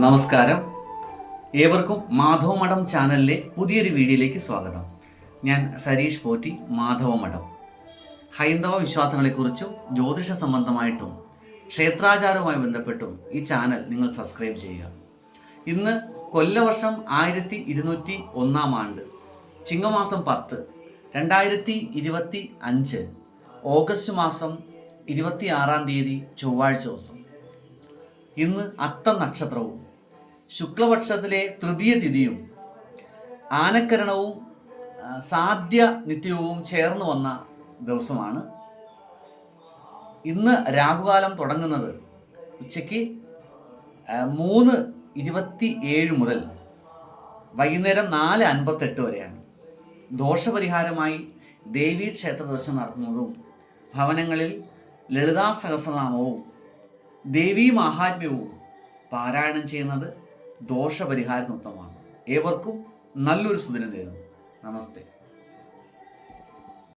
നമസ്കാരം. ഏവർക്കും മാധവമഠം ചാനലിലെ പുതിയൊരു വീഡിയോയിലേക്ക് സ്വാഗതം. ഞാൻ സരീഷ് പോറ്റി, മാധവമഠം. ഹൈന്ദവ വിശ്വാസങ്ങളെക്കുറിച്ചും ജ്യോതിഷ സംബന്ധമായിട്ടും ക്ഷേത്രാചാരവുമായി ബന്ധപ്പെട്ടും ഈ ചാനൽ നിങ്ങൾ സബ്സ്ക്രൈബ് ചെയ്യുക. ഇന്ന് കൊല്ലവർഷം 1201 ആണ്ട്, ചിങ്ങമാസം 10, 2025 ഓഗസ്റ്റ് മാസം 26 തീയതി ചൊവ്വാഴ്ച ദിവസം. ഇന്ന് അത്തം നക്ഷത്രവും ശുക്ലപക്ഷത്തിലെ തൃതീയ തിഥിയും ആനക്കരണവും സാധ്യ നിത്യവും ചേർന്ന് വന്ന ദിവസമാണ്. ഇന്ന് രാഹുകാലം തുടങ്ങുന്നത് ഉച്ചയ്ക്ക് 3:27 മുതൽ വൈകുന്നേരം 4:58 വരെയാണ്. ദോഷപരിഹാരമായി ദേവീക്ഷേത്ര ദർശനം നടത്തുന്നതും ഭവനങ്ങളിൽ ലളിതാ സഹസ്രനാമവും ദേവീ മാഹാത്മ്യവും പാരായണം ചെയ്യുന്നത് ദോഷപരിഹാരത്തിന് ഉത്തമമാണ്. ഏവർക്കും നല്ലൊരു സുദിനം നേരുന്നു. നമസ്തേ.